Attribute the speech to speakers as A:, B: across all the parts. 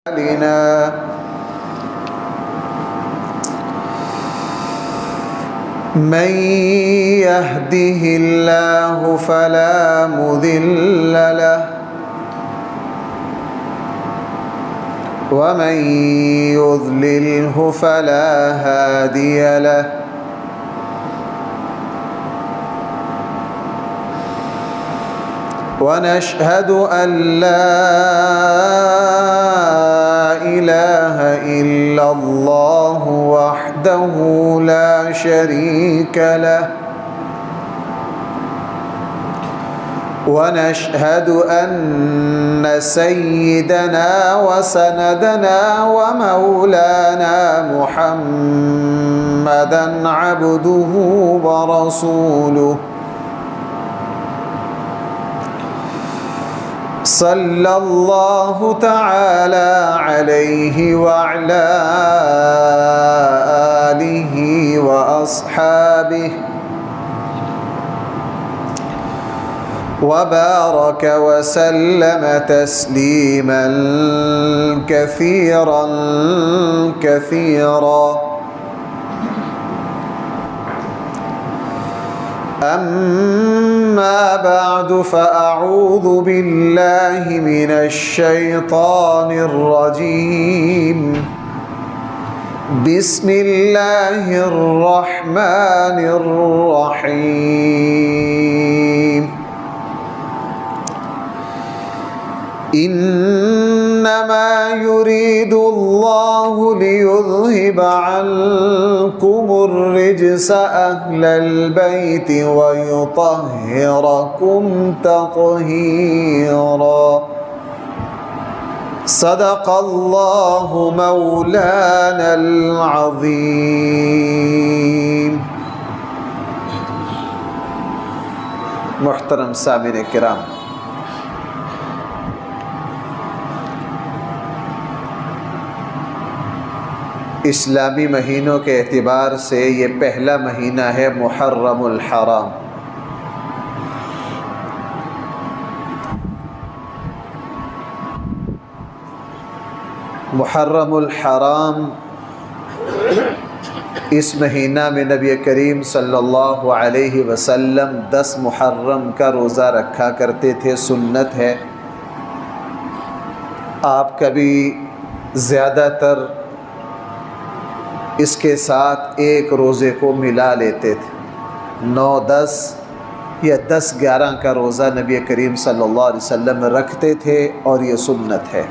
A: لنا من يهده الله فلا مضل له ومن يضلله فلا هادي له ونشهد أن لا إله إلا الله وحده لا شريك له ونشهد أن سيدنا وسندنا ومولانا محمدًا عبده ورسوله صلى الله تعالى عليه وعلى آله وأصحابه وبارك وسلم تسليما كثيرا كثيرا. أما بعد فأعوذ بالله من الشيطان الرجيم. بسم الله الرحمن الرحيم. إنما يريد الله ليذهب عنكم الرجس أهل البيت ويطهركم تطهيرا. صدق الله مولانا العظيم. محترم سامعین کرام، اسلامی مہینوں کے اعتبار سے یہ پہلا مہینہ ہے محرم الحرام. محرم الحرام اس مہینہ میں نبی کریم صلی اللہ علیہ وسلم 10 محرم کا روزہ رکھا کرتے تھے، سنت ہے. آپ کبھی زیادہ تر اس کے ساتھ ایک روزے کو ملا لیتے تھے. 9، 10 یا 10، 11 کا روزہ نبی کریم صلی اللہ علیہ وسلم رکھتے تھے اور یہ سنت ہے.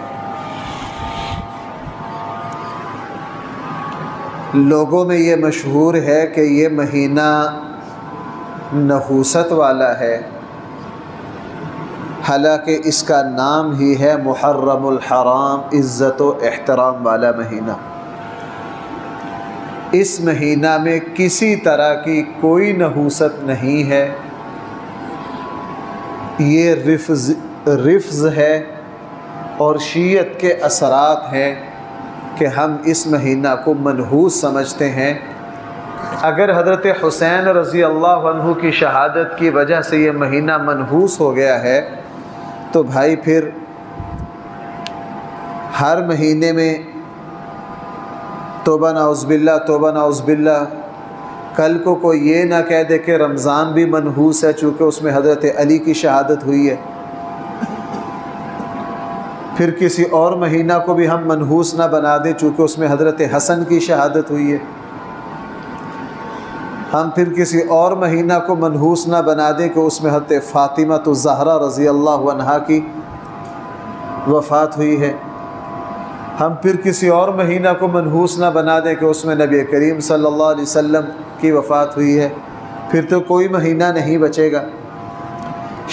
A: لوگوں میں یہ مشہور ہے کہ یہ مہینہ نحوست والا ہے، حالانکہ اس کا نام ہی ہے محرم الحرام، عزت و احترام والا مہینہ. اس مہینہ میں کسی طرح کی کوئی نحوست نہیں ہے. یہ رفض ہے اور شیعت کے اثرات ہیں کہ ہم اس مہینہ کو منحوس سمجھتے ہیں. اگر حضرت حسین رضی اللہ عنہ کی شہادت کی وجہ سے یہ مہینہ منحوس ہو گیا ہے تو بھائی پھر ہر مہینے میں توبہ نعوذ باللہ، توبہ نعوذ باللہ. کل کو کوئی یہ نہ کہہ دے کہ رمضان بھی منحوس ہے چونکہ اس میں حضرت علی کی شہادت ہوئی ہے. پھر کسی اور مہینہ کو بھی ہم منحوس نہ بنا دیں چونکہ اس میں حضرت حسن کی شہادت ہوئی ہے. ہم پھر کسی اور مہینہ کو منحوس نہ بنا دیں کہ اس میں حضرت فاطمہ الزہرا رضی اللہ عنہا کی وفات ہوئی ہے. ہم پھر کسی اور مہینہ کو منحوس نہ بنا دیں کہ اس میں نبی کریم صلی اللہ علیہ وسلم کی وفات ہوئی ہے. پھر تو کوئی مہینہ نہیں بچے گا.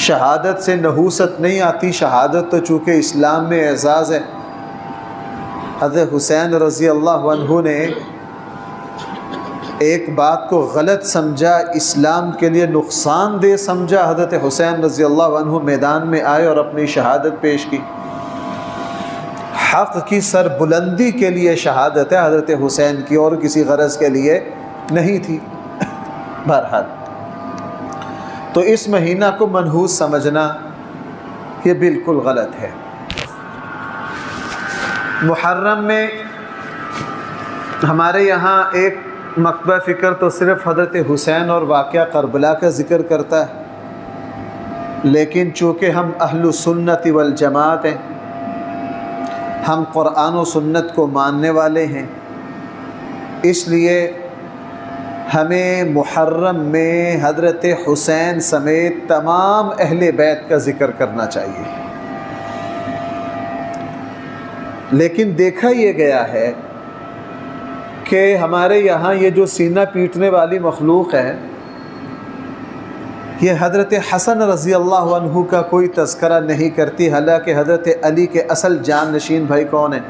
A: شہادت سے نحوست نہیں آتی. شہادت تو چونکہ اسلام میں اعزاز ہے. حضرت حسین رضی اللہ عنہ نے ایک بات کو غلط سمجھا، اسلام کے لیے نقصان دہ سمجھا. حضرت حسین رضی اللہ عنہ میدان میں آئے اور اپنی شہادت پیش کی. حق کی سر بلندی کے لیے شہادت ہے حضرت حسین کی، اور کسی غرض کے لیے نہیں تھی. بہرحال تو اس مہینہ کو منحوس سمجھنا یہ بالکل غلط ہے. محرم میں ہمارے یہاں ایک مکتبہ فکر تو صرف حضرت حسین اور واقعہ کربلا کا ذکر کرتا ہے، لیکن چونکہ ہم اہل سنت والجماعت ہیں، ہم قرآن و سنت کو ماننے والے ہیں، اس لیے ہمیں محرم میں حضرت حسین سمیت تمام اہل بیت کا ذکر کرنا چاہیے۔ لیکن دیکھا یہ گیا ہے کہ ہمارے یہاں یہ جو سینہ پیٹنے والی مخلوق ہے، یہ حضرت حسن رضی اللہ عنہ کا کوئی تذکرہ نہیں کرتی، حالانکہ حضرت علی کے اصل جان نشین بھائی کون ہیں؟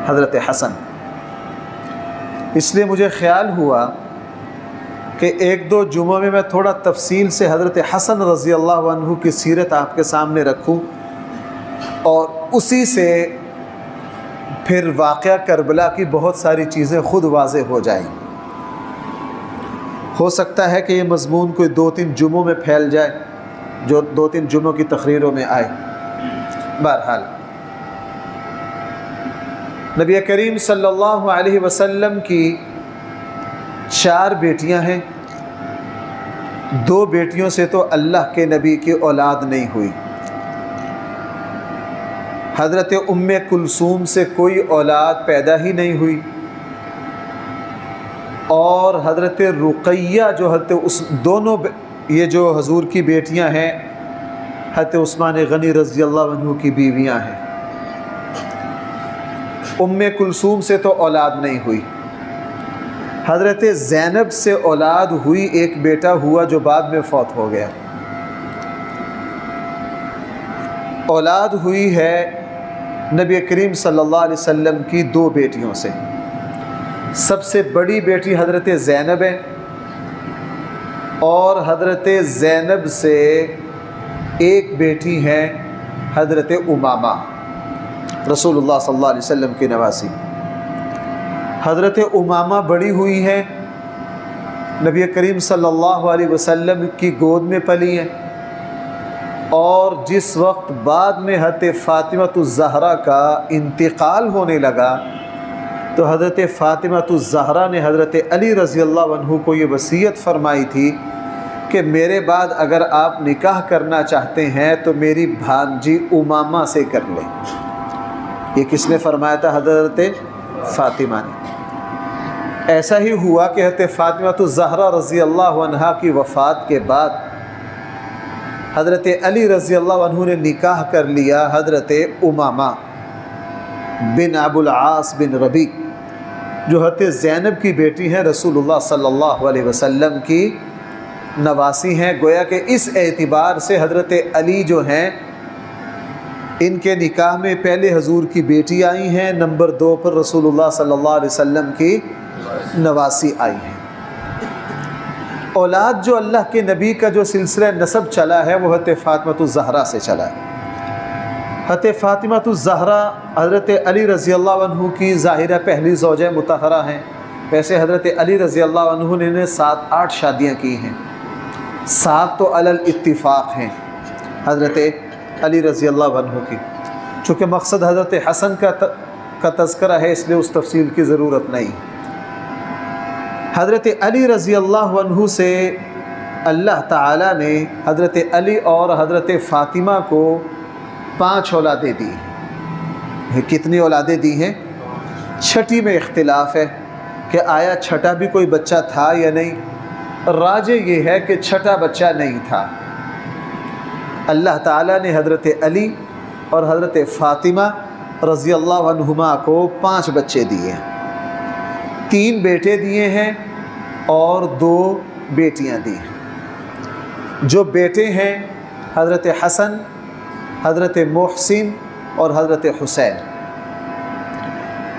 A: حضرت حسن۔ اس لیے مجھے خیال ہوا کہ ایک دو جمعوں میں تھوڑا تفصیل سے حضرت حسن رضی اللہ عنہ کی سیرت آپ کے سامنے رکھوں، اور اسی سے پھر واقعہ کربلا کی بہت ساری چیزیں خود واضح ہو جائیں۔ ہو سکتا ہے کہ یہ مضمون کوئی 2-3 جمعوں میں پھیل جائے، جو 2-3 جمعوں کی تقریروں میں آئے۔ بہرحال نبی کریم صلی اللہ علیہ وسلم کی 4 بیٹیاں ہیں، 2 بیٹیوں سے تو اللہ کے نبی کی اولاد نہیں ہوئی۔ حضرت ام کلثوم سے کوئی اولاد پیدا ہی نہیں ہوئی، اور حضرت رقیہ جو دونوں یہ جو حضور کی بیٹیاں ہیں، حضرت عثمان غنی رضی اللہ عنہ کی بیویاں ہیں۔ ام کلثوم سے تو اولاد نہیں ہوئی، حضرت زینب سے اولاد ہوئی، ایک بیٹا ہوا جو بعد میں فوت ہو گیا۔ اولاد ہوئی ہے نبی کریم صلی اللہ علیہ وسلم کی 2 بیٹیوں سے۔ سب سے بڑی بیٹی حضرت زینب ہے، اور حضرت زینب سے ایک بیٹی ہے حضرت امامہ، رسول اللہ صلی اللہ علیہ وسلم کی نواسی۔ حضرت امامہ بڑی ہوئی ہیں، نبی کریم صلی اللہ علیہ وسلم کی گود میں پلی ہیں، اور جس وقت بعد میں حضرت فاطمہ الزہرا کا انتقال ہونے لگا تو حضرت فاطمہ الزہرا نے حضرت علی رضی اللہ عنہ کو یہ وصیت فرمائی تھی کہ میرے بعد اگر آپ نکاح کرنا چاہتے ہیں تو میری بھانجی امامہ سے کر لیں۔ یہ کس نے فرمایا تھا؟ حضرت فاطمہ نے۔ ایسا ہی ہوا کہ حضرت فاطمہ الزہرا رضی اللہ عنہ کی وفات کے بعد حضرت علی رضی اللہ عنہ نے نکاح کر لیا حضرت امامہ بن ابو العاص بن ربیع، جو حضرت زینب کی بیٹی ہیں، رسول اللہ صلی اللہ علیہ وسلم کی نواسی ہیں۔ گویا کہ اس اعتبار سے حضرت علی جو ہیں، ان کے نکاح میں پہلے حضور کی بیٹی آئی ہیں، نمبر 2 پر رسول اللہ صلی اللہ علیہ وسلم کی نواسی آئی ہیں۔ اولاد جو اللہ کے نبی کا جو سلسلہ نسب چلا ہے وہ حضرت فاطمہ الزہرا سے چلا ہے۔ حضرت فاطمہ الزہرا حضرت علی رضی اللہ عنہ کی ظاہرہ پہلی زوجہ مطہرہ ہیں۔ ویسے حضرت علی رضی اللہ عنہ نے 7-8 شادیاں کی ہیں، 7 تو علی الاتفاق ہیں حضرت علی رضی اللہ عنہ کی۔ چونکہ مقصد حضرت حسن کا تذکرہ ہے، اس لیے اس تفصیل کی ضرورت نہیں۔ حضرت علی رضی اللہ عنہ سے اللہ تعالیٰ نے حضرت علی اور حضرت فاطمہ کو 5 اولادیں دی۔ کتنی اولادیں دی ہیں؟ 6ٹھی میں اختلاف ہے کہ آیا 6ٹھا بھی کوئی بچہ تھا یا نہیں۔ راجح یہ ہے کہ 6ٹھا بچہ نہیں تھا۔ اللہ تعالیٰ نے حضرت علی اور حضرت فاطمہ رضی اللہ عنہما کو 5 بچے دیے، 3 بیٹے دیے ہیں اور 2 بیٹیاں دی ہیں۔ جو بیٹے ہیں حضرت حسن، حضرت محسن اور حضرت حسین،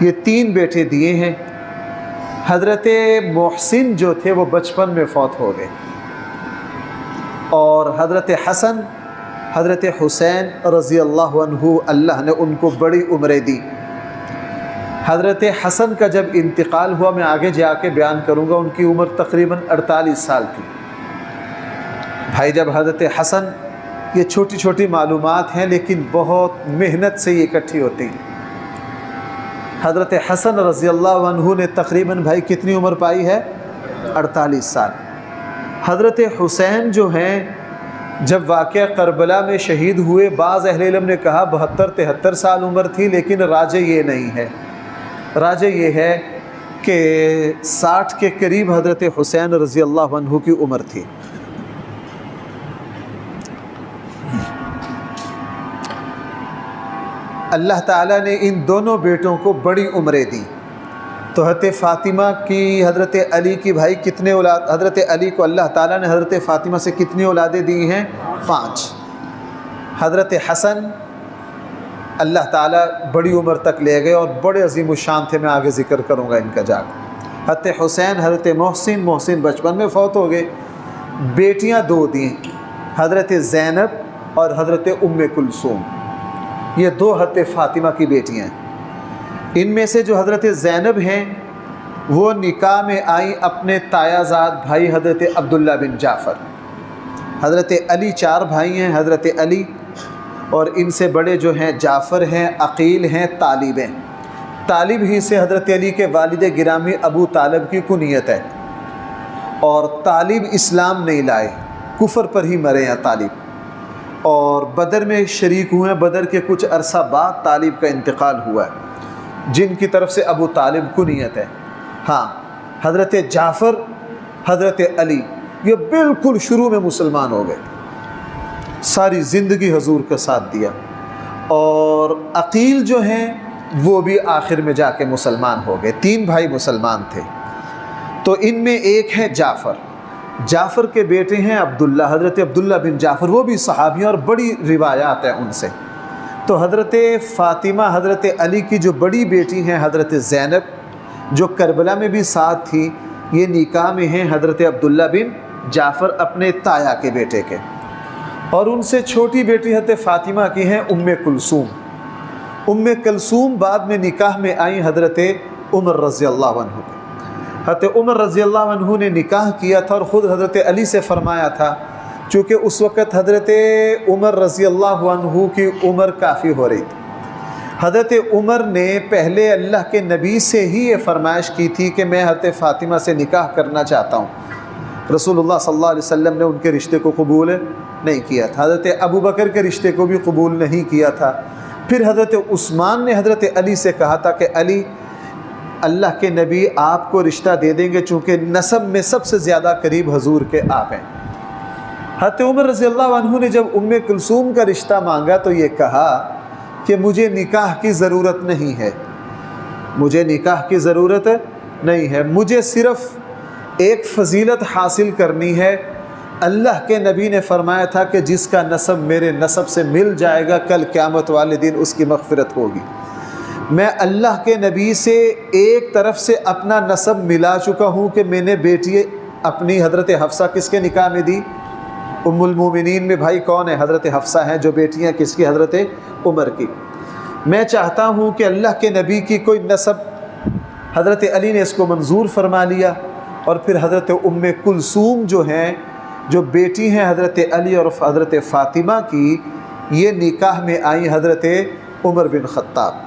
A: یہ 3 بیٹے دیے ہیں۔ حضرت محسن جو تھے وہ بچپن میں فوت ہو گئے، اور حضرت حسن، حضرت حسین رضی اللہ عنہ، اللہ نے ان کو بڑی عمریں دی۔ حضرت حسن کا جب انتقال ہوا، میں آگے جا کے بیان کروں گا، ان کی عمر تقریباً 48 سال تھی۔ بھائی جب حضرت حسن یہ چھوٹی چھوٹی معلومات ہیں لیکن بہت محنت سے یہ اکٹھی ہوتی ہیں۔ حضرت حسن رضی اللہ عنہ نے تقریباً بھائی کتنی عمر پائی ہے؟ 48 سال۔ حضرت حسین جو ہیں جب واقعہ کربلا میں شہید ہوئے، بعض اہل علم نے کہا 72-73 سال عمر تھی، لیکن راجح یہ نہیں ہے، راجح یہ ہے کہ 60 کے قریب حضرت حسین رضی اللہ عنہ کی عمر تھی۔ اللہ تعالیٰ نے ان دونوں بیٹوں کو بڑی عمریں دی۔ تو حضرت فاطمہ کی حضرت علی کی بھائی کتنے اولاد؟ حضرت علی کو اللہ تعالیٰ نے حضرت فاطمہ سے کتنی اولادیں دی ہیں؟ 5۔ حضرت حسن اللہ تعالیٰ بڑی عمر تک لے گئے اور بڑے عظیم الشان تھے، میں آگے ذکر کروں گا ان کا جا کر۔ حضرت حسین، حضرت محسن بچپن میں فوت ہو گئے۔ بیٹیاں 2 دیں، حضرت زینب اور حضرت ام کلثوم، یہ 2 حضرت فاطمہ کی بیٹیاں ہیں۔ ان میں سے جو حضرت زینب ہیں وہ نکاح میں آئیں اپنے تایا زاد بھائی حضرت عبداللہ بن جعفر۔ حضرت علی 4 بھائی ہیں، حضرت علی اور ان سے بڑے جو ہیں جعفر ہیں، عقیل ہیں، طالب ہیں۔ طالب ہی سے حضرت علی کے والد گرامی ابو طالب کی کنیت ہے، اور طالب اسلام نہیں لائے، کفر پر ہی مرے ہیں طالب، اور بدر میں شریک ہوئے ہیں۔ بدر کے کچھ عرصہ بعد طالب کا انتقال ہوا ہے، جن کی طرف سے ابو طالب کنیت ہے۔ ہاں، حضرت جعفر، حضرت علی یہ بالکل شروع میں مسلمان ہو گئے، ساری زندگی حضور کا ساتھ دیا، اور عقیل جو ہیں وہ بھی آخر میں جا کے مسلمان ہو گئے۔ 3 بھائی مسلمان تھے، تو ان میں ایک ہے جعفر۔ جعفر کے بیٹے ہیں عبداللہ، حضرت عبداللہ بن جعفر، وہ بھی صحابی ہیں اور بڑی روایات ہیں ان سے۔ تو حضرت فاطمہ حضرت علی کی جو بڑی بیٹی ہیں حضرت زینب، جو کربلا میں بھی ساتھ تھی، یہ نکاح میں ہیں حضرت عبداللہ بن جعفر اپنے تایا کے بیٹے کے، اور ان سے چھوٹی بیٹی حضرت فاطمہ کی ہیں ام کلثوم۔ ام کلثوم بعد میں نکاح میں آئیں حضرت عمر رضی اللہ عنہ کے۔ حضرت عمر رضی اللہ عنہ نے نکاح کیا تھا اور خود حضرت علی سے فرمایا تھا، چونکہ اس وقت حضرت عمر رضی اللہ عنہ کی عمر کافی ہو رہی تھی۔ حضرت عمر نے پہلے اللہ کے نبی سے ہی یہ فرمائش کی تھی کہ میں حضرت فاطمہ سے نکاح کرنا چاہتا ہوں۔ رسول اللہ صلی اللہ علیہ وسلم نے ان کے رشتے کو قبول نہیں کیا تھا، حضرت ابو بکر کے رشتے کو بھی قبول نہیں کیا تھا۔ پھر حضرت عثمان نے حضرت علی سے کہا تھا کہ علی، اللہ کے نبی آپ کو رشتہ دے دیں گے، چونکہ نسب میں سب سے زیادہ قریب حضور کے آپ ہیں۔ حضرت عمر رضی اللہ عنہ نے جب ام کلثوم کا رشتہ مانگا تو یہ کہا کہ مجھے نکاح کی ضرورت نہیں ہے، مجھے نکاح کی ضرورت نہیں ہے، مجھے صرف ایک فضیلت حاصل کرنی ہے۔ اللہ کے نبی نے فرمایا تھا کہ جس کا نسب میرے نسب سے مل جائے گا، کل قیامت والے دن اس کی مغفرت ہوگی۔ میں اللہ کے نبی سے ایک طرف سے اپنا نسب ملا چکا ہوں کہ میں نے بیٹی اپنی حضرت حفصہ کس کے نکاح میں دی؟ ام المومنین میں بھائی کون ہے؟ حضرت حفصہ ہیں، جو بیٹیاں کس کی؟ حضرت عمر کی۔ میں چاہتا ہوں کہ اللہ کے نبی کی کوئی نسب، حضرت علی نے اس کو منظور فرما لیا، اور پھر حضرت ام کلثوم جو ہیں، جو بیٹی ہیں حضرت علی اور حضرت فاطمہ کی، یہ نکاح میں آئی حضرت عمر بن خطاب۔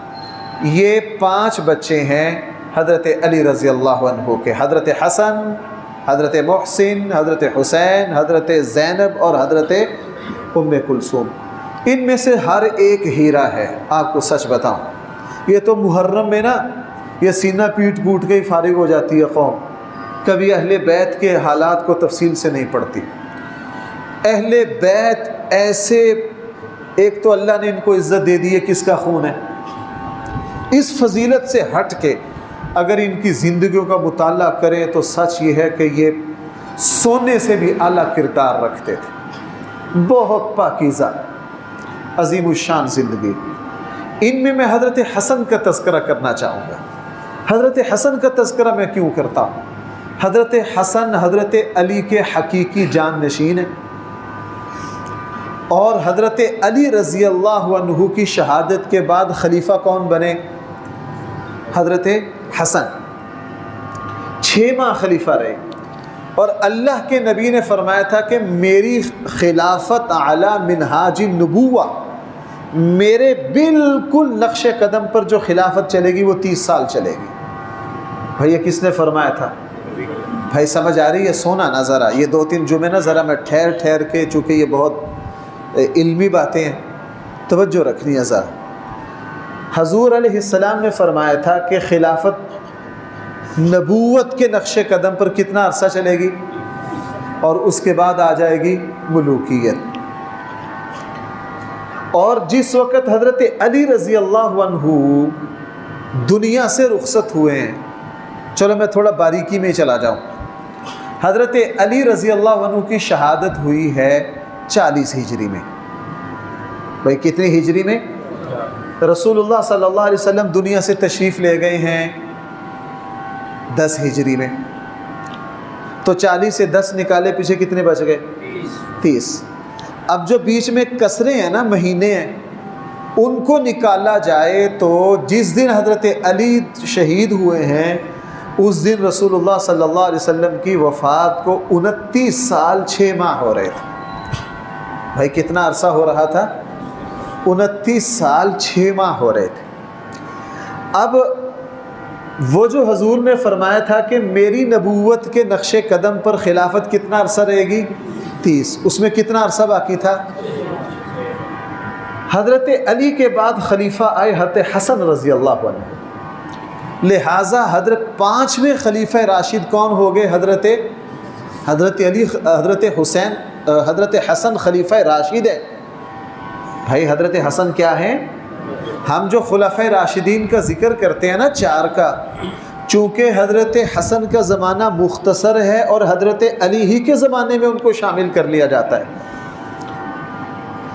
A: یہ 5 بچے ہیں حضرت علی رضی اللہ عنہ کے، حضرت حسن، حضرت محسن، حضرت حسین، حضرت زینب اور حضرت ام کلثوم۔ ان میں سے ہر ایک ہیرا ہے۔ آپ کو سچ بتاؤں، یہ تو محرم میں نا یہ سینہ پیٹ پوٹ کے ہی فارغ ہو جاتی ہے قوم، کبھی اہل بیت کے حالات کو تفصیل سے نہیں پڑھتی۔ اہل بیت ایسے، ایک تو اللہ نے ان کو عزت دے دی ہے، کس کا خون ہے، اس فضیلت سے ہٹ کے اگر ان کی زندگیوں کا مطالعہ کریں تو سچ یہ ہے کہ یہ سونے سے بھی اعلیٰ کردار رکھتے تھے، بہت پاکیزہ عظیم الشان زندگی۔ ان میں حضرت حسن کا تذکرہ کرنا چاہوں گا۔ حضرت حسن کا تذکرہ میں کیوں کرتا ہوں؟ حضرت حسن حضرت علی کے حقیقی جان نشین ہیں، اور حضرت علی رضی اللہ عنہ کی شہادت کے بعد خلیفہ کون بنے؟ حضرت حسن 6 ماہ خلیفہ رہے، اور اللہ کے نبی نے فرمایا تھا کہ میری خلافت اعلیٰ منہاج النبوہ، میرے بالکل نقش قدم پر جو خلافت چلے گی وہ 30 سال چلے گی۔ بھائی یہ کس نے فرمایا تھا؟ بھائی سمجھ آ رہی ہے؟ سونا نا ذرا، یہ 2-3 جمعے نا ذرا میں ٹھہر کے، چونکہ یہ بہت علمی باتیں ہیں، توجہ رکھنی ہے ذرا۔ حضور علیہ السلام نے فرمایا تھا کہ خلافت نبوت کے نقش قدم پر کتنا عرصہ چلے گی، اور اس کے بعد آ جائے گی ملوکیت۔ اور جس وقت حضرت علی رضی اللہ عنہ دنیا سے رخصت ہوئے ہیں، چلو میں تھوڑا باریکی میں چلا جاؤں، حضرت علی رضی اللہ عنہ کی شہادت ہوئی ہے 40 ہجری میں۔ بھائی کتنی ہجری میں؟ رسول اللہ صلی اللہ علیہ وسلم دنیا سے تشریف لے گئے ہیں 10 ہجری میں، تو 40 سے 10 نکالے پیچھے کتنے بچ گئے؟ 30۔ اب جو بیچ میں کسرے ہیں نا، مہینے ہیں، ان کو نکالا جائے تو جس دن حضرت علی شہید ہوئے ہیں اس دن رسول اللہ صلی اللہ علیہ وسلم کی وفات کو 29 سال 6 ماہ ہو رہے تھے۔ بھائی کتنا عرصہ ہو رہا تھا؟ 29 سال 6 ماہ ہو رہے تھے۔ اب وہ جو حضور نے فرمایا تھا کہ میری نبوت کے نقش قدم پر خلافت کتنا عرصہ رہے گی؟ 30۔ اس میں کتنا عرصہ باقی تھا؟ حضرت علی کے بعد خلیفہ آئے حضرت حسن رضی اللہ عنہ، لہٰذا حضرت 5ویں خلیفہ راشد کون ہو گئے؟ حضرت علی، حضرت حسن خلیفہ راشد ہے۔ بھائی حضرت حسن کیا ہیں؟ ہم جو خلفائے راشدین کا ذکر کرتے ہیں نا 4 کا، چونکہ حضرت حسن کا زمانہ مختصر ہے اور حضرت علی ہی کے زمانے میں ان کو شامل کر لیا جاتا ہے۔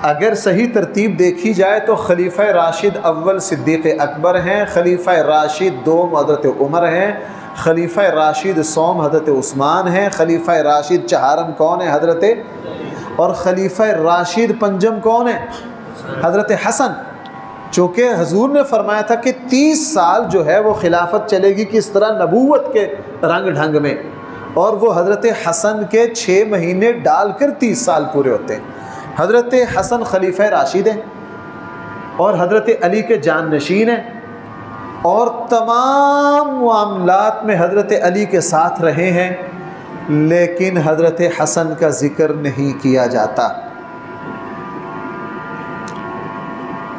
A: اگر صحیح ترتیب دیکھی جائے تو خلیفہ راشد اول صدیق اکبر ہیں، خلیفہ راشد دوم حضرت عمر ہیں، خلیفہ راشد سوم حضرت عثمان ہیں، خلیفہ راشد چہارم کون ہے؟ حضرت، اور خلیفہ راشد پنجم کون ہے؟ حضرت حسن۔ چونکہ حضور نے فرمایا تھا کہ 30 سال جو ہے وہ خلافت چلے گی، کس طرح؟ نبوت کے رنگ ڈھنگ میں، اور وہ حضرت حسن کے 6 مہینے ڈال کر 30 سال پورے ہوتے ہیں۔ حضرت حسن خلیفہ راشد ہیں اور حضرت علی کے جان نشین ہیں، اور تمام معاملات میں حضرت علی کے ساتھ رہے ہیں، لیکن حضرت حسن کا ذکر نہیں کیا جاتا۔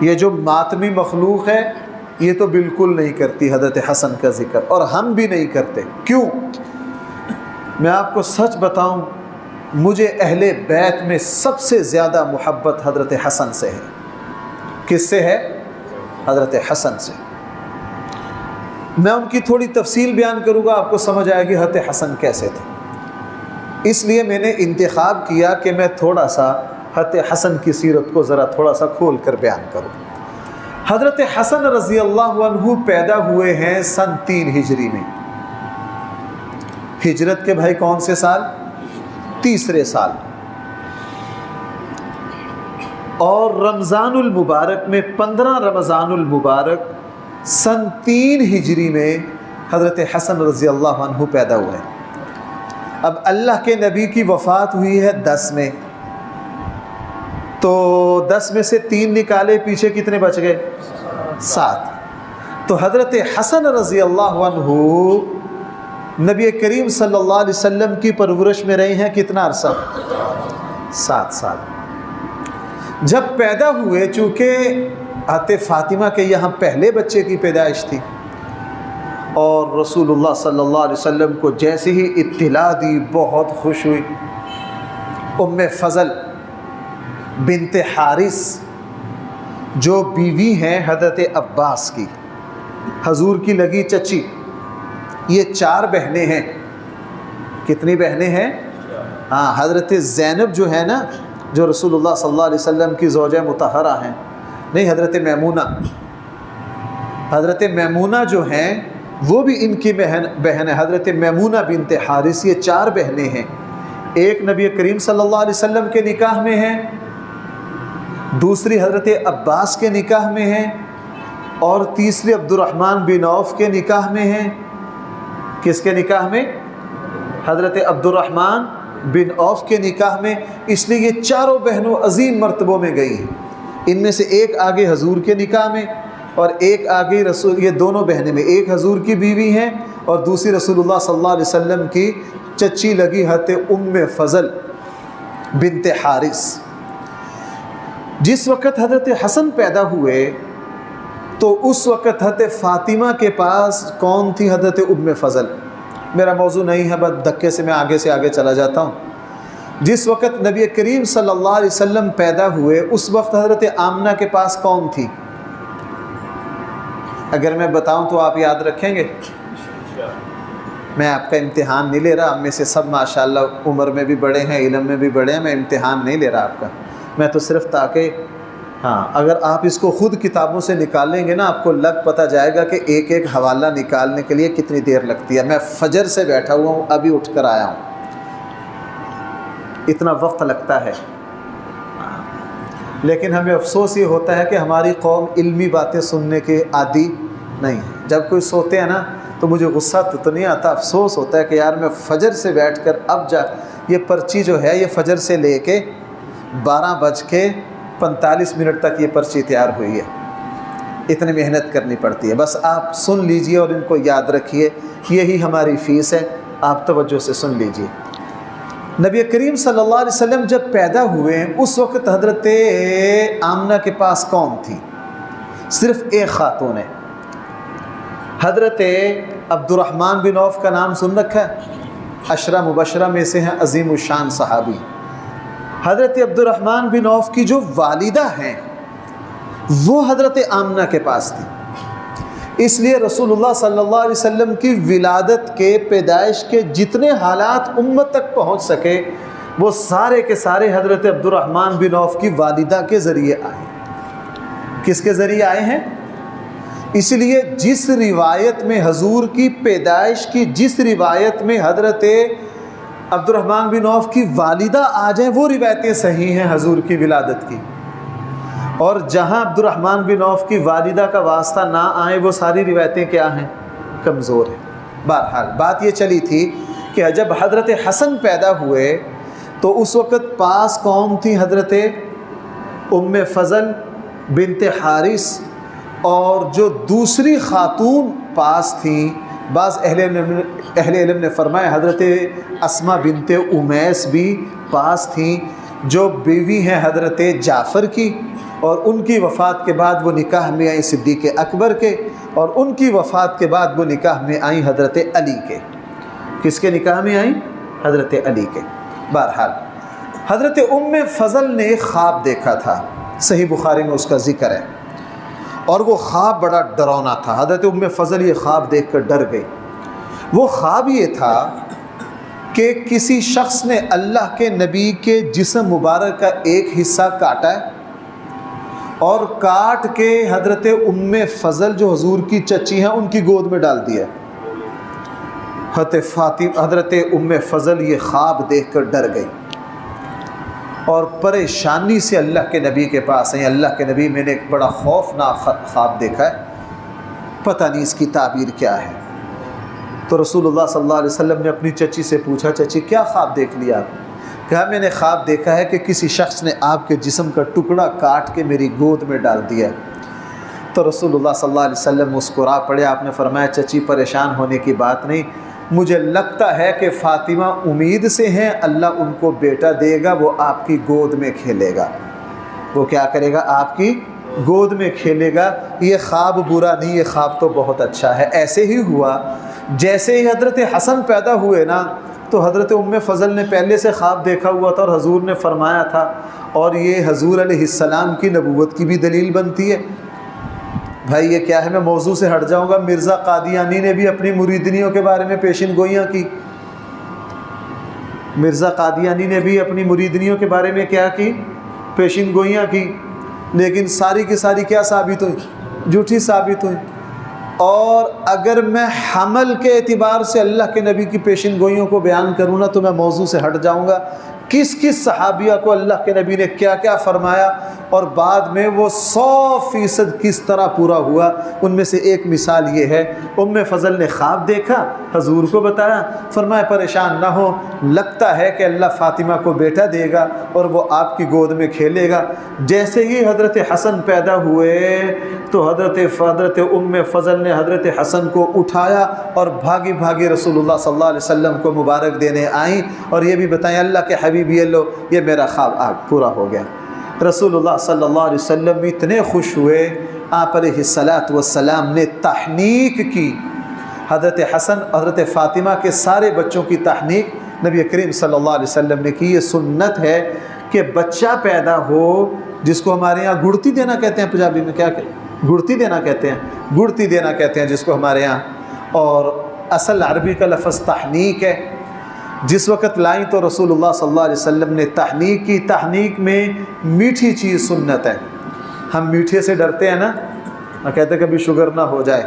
A: یہ جو ماتمی مخلوق ہے یہ تو بالکل نہیں کرتی حضرت حسن کا ذکر، اور ہم بھی نہیں کرتے۔ کیوں؟ میں آپ کو سچ بتاؤں، مجھے اہل بیت میں سب سے زیادہ محبت حضرت حسن سے ہے۔ کس سے ہے؟ حضرت حسن سے۔ میں ان کی تھوڑی تفصیل بیان کروں گا، آپ کو سمجھ آئے گی حضرت حسن کیسے تھے۔ اس لیے میں نے انتخاب کیا کہ میں تھوڑا سا حضرت حسن کی سیرت کو ذرا تھوڑا سا کھول کر بیان کروں۔ حضرت حسن رضی اللہ عنہ پیدا ہوئے ہیں سن 3 ہجری میں۔ ہجرت کے بھائی کون سے سال؟ 3 سال۔ اور رمضان المبارک میں 15 رمضان المبارک سن 3 ہجری میں حضرت حسن رضی اللہ عنہ پیدا ہوئے۔ اب اللہ کے نبی کی وفات ہوئی ہے 10 میں، تو 10 میں سے 3 نکالے پیچھے کتنے بچ گئے؟ 7۔ تو حضرت حسن رضی اللہ عنہ نبی کریم صلی اللہ علیہ وسلم کی پرورش میں رہے ہیں کتنا عرصہ؟ 7 سال۔ جب پیدا ہوئے، چونکہ حضرت فاطمہ کے یہاں پہلے بچے کی پیدائش تھی، اور رسول اللہ صلی اللہ علیہ وسلم کو جیسے ہی اطلاع دی بہت خوش ہوئی۔ ام فضل بنت حارث جو بیوی ہیں حضرت عباس کی، حضور کی لگی چچی، یہ 4 بہنیں ہیں۔ کتنی بہنیں ہیں؟ ہاں، حضرت زینب جو ہے نا، جو رسول اللہ صلی اللہ علیہ وسلم کی زوجہ مطہرہ ہیں، نہیں، حضرت میمونہ، حضرت میمونہ جو ہیں وہ بھی ان کی بہن ہے، حضرت میمونہ بنت حارث۔ یہ 4 بہنیں ہیں، ایک نبی کریم صلی اللہ علیہ وسلم کے نکاح میں ہیں، دوسری حضرت عباس کے نکاح میں ہیں، اور تیسری عبد الرحمن بن عوف کے نکاح میں ہیں۔ کس کے نکاح میں؟ حضرت عبد الرحمن بن عوف کے نکاح میں، اس لیے یہ چاروں بہنوں عظیم مرتبوں میں گئی ہیں۔ ان میں سے ایک آگے حضور کے نکاح میں اور ایک آگے رسول، یہ دونوں بہنیں میں ایک حضور کی بیوی ہیں اور دوسری رسول اللہ صلی اللہ علیہ وسلم کی چچی لگی حضرت ام فضل بنت حارث۔ جس وقت حضرت حسن پیدا ہوئے تو اس وقت حضرت فاطمہ کے پاس کون تھی؟ حضرت ام فضل۔ میرا موضوع نہیں ہے، بس دھکے سے میں آگے چلا جاتا ہوں۔ جس وقت نبی کریم صلی اللہ علیہ وسلم پیدا ہوئے اس وقت حضرت آمنہ کے پاس کون تھی؟ اگر میں بتاؤں تو آپ یاد رکھیں گے؟ میں آپ کا امتحان نہیں لے رہا، ہم میں سے سب ماشاءاللہ عمر میں بھی بڑے ہیں، علم میں بھی بڑے ہیں، میں امتحان نہیں لے رہا آپ کا، میں تو صرف تاکہ اگر آپ اس کو خود کتابوں سے نکالیں گے نا، آپ کو پتہ جائے گا کہ ایک ایک حوالہ نکالنے کے لیے کتنی دیر لگتی ہے۔ میں فجر سے بیٹھا ہوا ہوں، ابھی اٹھ کر آیا ہوں، اتنا وقت لگتا ہے۔ لیکن ہمیں افسوس یہ ہوتا ہے کہ ہماری قوم علمی باتیں سننے کے عادی نہیں ہے۔ جب کوئی سوتے ہیں نا تو مجھے غصہ تو نہیں آتا، افسوس ہوتا ہے کہ یار میں فجر سے بیٹھ کر اب یہ پرچی جو ہے یہ فجر سے لے کے 12:45 تک یہ پرچی تیار ہوئی ہے، اتنی محنت کرنی پڑتی ہے۔ بس آپ سن لیجئے اور ان کو یاد رکھیے، یہی ہماری فیس ہے، آپ توجہ سے سن لیجئے۔ نبی کریم صلی اللہ علیہ وسلم جب پیدا ہوئے اس وقت حضرت آمنہ کے پاس کون تھی؟ صرف ایک خاتون ہے، حضرت عبد الرحمن بن عوف کا نام سن رکھا ہے؟ عشرہ مبشرہ میں سے ہیں، عظیم الشان صحابی۔ حضرت عبد الرحمن بن عوف کی جو والدہ ہیں وہ حضرت آمنہ کے پاس تھی، اس لیے رسول اللہ صلی اللہ علیہ وسلم کی ولادت کے، پیدائش کے جتنے حالات امت تک پہنچ سکے وہ سارے کے سارے حضرت عبد الرحمن بن عوف کی والدہ کے ذریعے آئے۔ کس کے ذریعے آئے ہیں؟ اس لیے جس روایت میں حضور کی پیدائش کی، جس روایت میں حضرت عبد الرحمن بن عوف کی والدہ آ جائیں وہ روایتیں صحیح ہیں حضور کی ولادت کی، اور جہاں عبد الرحمن بن عوف کی والدہ کا واسطہ نہ آئے وہ ساری روایتیں کیا ہیں؟ کمزور ہیں۔ بہرحال بات یہ چلی تھی کہ جب حضرت حسن پیدا ہوئے تو اس وقت پاس کون تھی؟ حضرت ام فضل بنت حارث، اور جو دوسری خاتون پاس تھیں، بعض اہل علم نے فرمایا حضرت اسماء بنت امیس بھی پاس تھیں، جو بیوی ہیں حضرت جعفر کی، اور ان کی وفات کے بعد وہ نکاح میں آئیں صدیق اکبر کے، اور ان کی وفات کے بعد وہ نکاح میں آئیں حضرت علی کے۔ کس کے نکاح میں آئیں؟ حضرت علی کے۔ بہرحال حضرت ام فضل نے ایک خواب دیکھا تھا، صحیح بخاری میں اس کا ذکر ہے، اور وہ خواب بڑا ڈراؤنا تھا۔ حضرت ام فضل یہ خواب دیکھ کر ڈر گئی۔ وہ خواب یہ تھا کہ کسی شخص نے اللہ کے نبی کے جسم مبارک کا ایک حصہ کاٹا ہے اور کاٹ کے حضرت ام فضل جو حضور کی چچی ہیں ان کی گود میں ڈال دیا۔ حضرت ام فضل یہ خواب دیکھ کر ڈر گئی اور پریشانی سے اللہ کے نبی کے پاس آئیں، اللہ کے نبی میں نے ایک بڑا خوفناک خواب دیکھا ہے، پتہ نہیں اس کی تعبیر کیا ہے۔ تو رسول اللہ صلی اللہ علیہ وسلم نے اپنی چچی سے پوچھا، چچی کیا خواب دیکھ لیا آپ؟ کہا میں نے خواب دیکھا ہے کہ کسی شخص نے آپ کے جسم کا ٹکڑا کاٹ کے میری گود میں ڈال دیا۔ تو رسول اللہ صلی اللہ علیہ وسلم مسکرا پڑے، آپ نے فرمایا چچی پریشان ہونے کی بات نہیں، مجھے لگتا ہے کہ فاطمہ امید سے ہیں اللہ ان کو بیٹا دے گا، وہ آپ کی گود میں کھیلے گا۔ وہ کیا کرے گا؟ آپ کی گود میں کھیلے گا۔ یہ خواب برا نہیں، یہ خواب تو بہت اچھا ہے۔ ایسے ہی ہوا، جیسے ہی حضرت حسن پیدا ہوئے نا تو حضرت ام فضل نے پہلے سے خواب دیکھا ہوا تھا اور حضور نے فرمایا تھا، اور یہ حضور علیہ السلام کی نبوت کی بھی دلیل بنتی ہے۔ بھائی یہ کیا ہے، میں موضوع سے ہٹ جاؤں گا۔ مرزا قادیانی نے بھی اپنی مریدنیوں کے بارے میں پیشن گوئیاں کی۔ مرزا قادیانی نے بھی اپنی مریدنیوں کے بارے میں کیا کی؟ پیشن گوئیاں کی، لیکن ساری کی ساری کیا ثابت ہوئی؟ جھوٹی ثابت ہوئی۔ اور اگر میں حمل کے اعتبار سے اللہ کے نبی کی پیشن گوئیوں کو بیان کروں نا تو میں موضوع سے ہٹ جاؤں گا، کس کس صحابیہ کو اللہ کے نبی نے کیا کیا فرمایا اور بعد میں وہ 100% کس طرح پورا ہوا۔ ان میں سے ایک مثال یہ ہے، فضل نے خواب دیکھا، حضور کو بتایا، فرمایا پریشان نہ ہو، لگتا ہے کہ اللہ فاطمہ کو بیٹا دے گا اور وہ آپ کی گود میں کھیلے گا۔ جیسے ہی حضرت حسن پیدا ہوئے تو حضرت فضل نے حضرت حسن کو اٹھایا اور بھاگی بھاگی رسول اللہ صلی اللہ علیہ وسلم کو مبارک دینے آئیں اور یہ بھی بتائیں اللہ کے حبیب یہ میرا خواب پورا ہو گیا۔ رسول اللہ صلی اللہ علیہ وسلم اتنے خوش ہوئے، آپ علیہ السلام نے تحنیک کی۔ حضرت حسن حضرت فاطمہ کے سارے بچوں کی تحنیک نبی کریم صلی اللہ علیہ وسلم نے کی۔ یہ سنت ہے کہ بچہ پیدا ہو، جس کو ہمارے ہاں گڑتی دینا کہتے ہیں، پنجابی میں کیا کہتے ہیں؟ گڑتی دینا کہتے ہیں، گڑتی دینا کہتے ہیں جس کو ہمارے ہاں، اور اصل عربی کا لفظ تحنیک ہے۔ جس وقت لائیں تو رسول اللہ صلی اللہ علیہ وسلم نے تحنیک کی۔ تحنیک میں میٹھی چیز سنت ہے۔ ہم میٹھے سے ڈرتے ہیں نا، کہتے ہیں کبھی شوگر نہ ہو جائے۔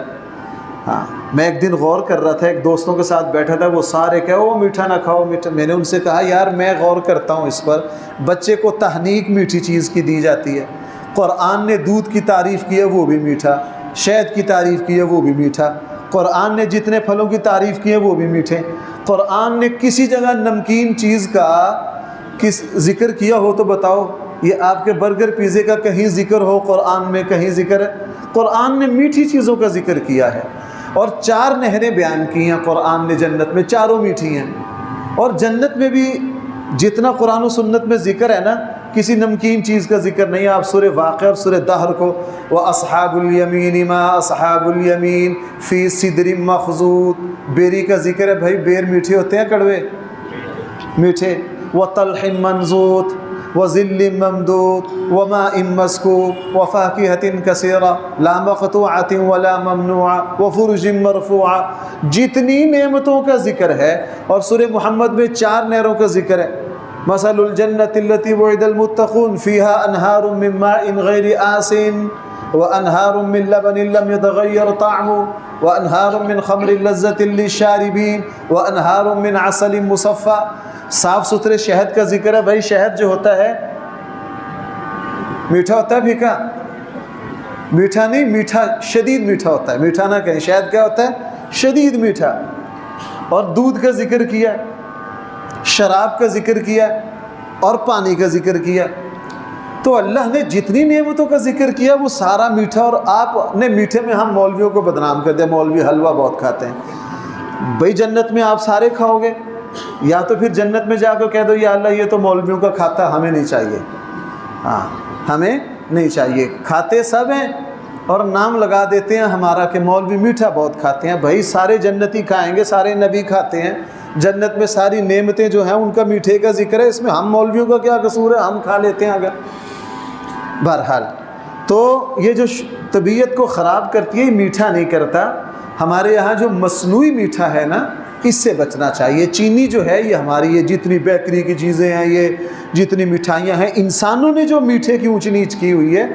A: ہاں، میں ایک دن غور کر رہا تھا، ایک دوستوں کے ساتھ بیٹھا تھا، وہ سارے کہے وہ میٹھا نہ کھاؤ میٹھا۔ میں نے ان سے کہا یار میں غور کرتا ہوں اس پر، بچے کو تحنیک میٹھی چیز کی دی جاتی ہے۔ قرآن نے دودھ کی تعریف کی ہے وہ بھی میٹھا، شہد کی تعریف کی ہے وہ بھی میٹھا، قرآن نے جتنے پھلوں کی تعریف کی ہے وہ بھی میٹھے۔ قرآن نے کسی جگہ نمکین چیز کا ذکر کیا ہو تو بتاؤ؟ یہ آپ کے برگر پیزے کا کہیں ذکر ہو قرآن میں؟ کہیں ذکر ہے؟ قرآن نے میٹھی چیزوں کا ذکر کیا ہے، اور 4 نہریں بیان کی ہیں قرآن نے جنت میں، چاروں میٹھی ہیں۔ اور جنت میں بھی جتنا قرآن و سنت میں ذکر ہے نا، کسی نمکین چیز کا ذکر نہیں۔ آپ سورہ واقعہ اور سورہ دہر کو، وَأَصْحَابُ الْيَمِينِ مَا أَصْحَابُ الْيَمِينِ فِي سِدْرٍ مَّخْضُودٍ، بیری کا ذکر ہے۔ بھائی بیر میٹھے ہوتے ہیں کڑوے؟ میٹھے۔ وَطَلْحٍ مَّنضُودٍ وَظِلٍّ مَّمْدُودٍ وَمَاءٍ مَّسْكُوبٍ وَفَاكِهَةٍ كَثِيرَةٍ لَّا مَقْطُوعَةٍ وَلَا مَمْنُوعَةٍ وَفُرُشٍ مَّرْفُوعَةٍ، جتنی نعمتوں کا ذکر ہے، اور سورہ محمد میں 4 نہروں کا ذکر ہے۔ مثل الجنة التي وعد المتقون فيها أنهار من ماء غير آسن وأنهار من لبن لم يتغير طعمه وأنهار من خمر لذة للشاربين وأنهار من عسل مصفى۔ صاف ستھرے شہد کا ذکر ہے۔ بھائی شہد جو ہوتا ہے میٹھا ہوتا ہے پھیکا؟ میٹھا نہیں، میٹھا شدید میٹھا ہوتا ہے۔ میٹھا نہ کہیں، شہد کیا ہوتا ہے؟ شدید میٹھا۔ اور دودھ کا ذکر کیا، شراب کا ذکر کیا، اور پانی کا ذکر کیا۔ تو اللہ نے جتنی نعمتوں کا ذکر کیا وہ سارا میٹھا، اور آپ نے میٹھے میں ہم مولویوں کو بدنام کر دیا، مولوی حلوہ بہت کھاتے ہیں۔ بھئی جنت میں آپ سارے کھاؤ گے، یا تو پھر جنت میں جا کے کہہ دو یا اللہ یہ تو مولویوں کا کھاتا، ہمیں نہیں چاہیے۔ ہاں، ہمیں نہیں چاہیے۔ کھاتے سب ہیں اور نام لگا دیتے ہیں ہمارا کہ مولوی میٹھا بہت کھاتے ہیں۔ بھائی سارے جنتی کھائیں گے، سارے نبی کھاتے ہیں، جنت میں ساری نعمتیں جو ہیں ان کا میٹھے کا ذکر ہے، اس میں ہم مولویوں کا کیا قصور ہے؟ ہم کھا لیتے ہیں اگر۔ بہرحال تو یہ جو طبیعت کو خراب کرتی ہے میٹھا نہیں کرتا۔ ہمارے یہاں جو مصنوعی میٹھا ہے نا، اس سے بچنا چاہیے۔ چینی جو ہے یہ ہماری، یہ جتنی بیکری کی چیزیں ہیں، یہ جتنی مٹھائیاں ہیں، انسانوں نے جو میٹھے کی اونچ نیچ کی ہوئی ہے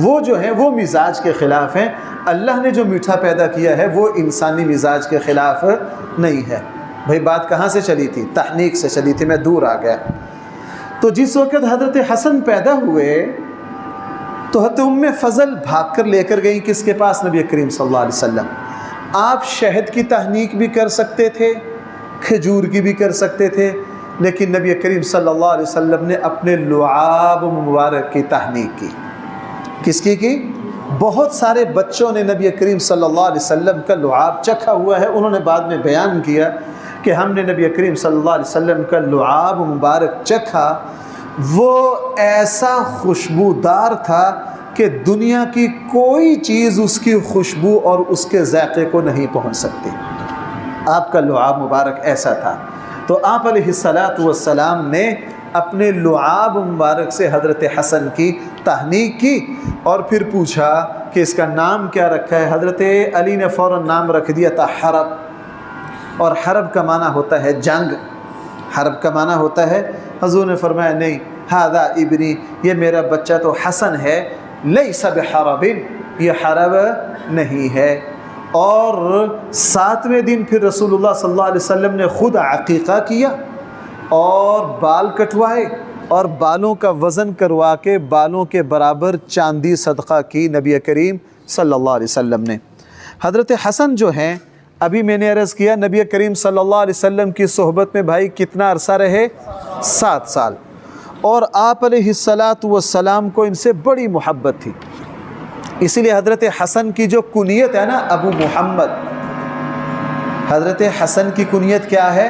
A: وہ جو ہیں وہ مزاج کے خلاف ہیں۔ اللہ نے جو میٹھا پیدا کیا ہے وہ انسانی مزاج کے خلاف نہیں ہے۔ بھائی بات کہاں سے چلی تھی؟ تحنیک سے چلی تھی، میں دور آ گیا۔ تو جس وقت حضرت حسن پیدا ہوئے تو حضرت فضل بھاگ کر لے کر گئیں کس کے پاس؟ نبی کریم صلی اللہ علیہ وسلم۔ آپ شہد کی تحنیک بھی کر سکتے تھے، کھجور کی بھی کر سکتے تھے، لیکن نبی کریم صلی اللہ علیہ وسلم نے اپنے لعاب مبارک کی تحنیک کی۔ کس کی؟ بہت سارے بچوں نے نبی کریم صلی اللہ علیہ وسلم کا لعاب چکھا ہوا ہے۔ انہوں نے بعد میں بیان کیا کہ ہم نے نبی کریم صلی اللہ علیہ وسلم کا لعاب مبارک چکھا، وہ ایسا خوشبودار تھا کہ دنیا کی کوئی چیز اس کی خوشبو اور اس کے ذائقے کو نہیں پہنچ سکتی۔ آپ کا لعاب مبارک ایسا تھا۔ تو آپ علیہ السلام نے اپنے لعاب مبارک سے حضرت حسن کی تحنیک کی اور پھر پوچھا کہ اس کا نام کیا رکھا ہے۔ حضرت علی نے فوراً نام رکھ دیا تھا حرب، اور حرب کا معنی ہوتا ہے جنگ، حرب کا معنی ہوتا ہے۔ حضور نے فرمایا نہیں، ھذا ابنی، یہ میرا بچہ تو حسن ہے، لیس بحرب، یہ حرب نہیں ہے۔ اور 7ویں دن پھر رسول اللہ صلی اللہ علیہ وسلم نے خود عقیقہ کیا، اور بال کٹوائے اور بالوں کا وزن کروا کے بالوں کے برابر چاندی صدقہ کی نبی کریم صلی اللہ علیہ وسلم نے۔ حضرت حسن جو ہیں، ابھی میں نے عرض کیا نبی کریم صلی اللہ علیہ وسلم کی صحبت میں بھائی کتنا عرصہ رہے؟ 7 سال، اور آپ علیہ السلام کو ان سے بڑی محبت تھی، اسی لیے حضرت حسن کی جو کنیت ہے نا ابو محمد، حضرت حسن کی کنیت کیا ہے؟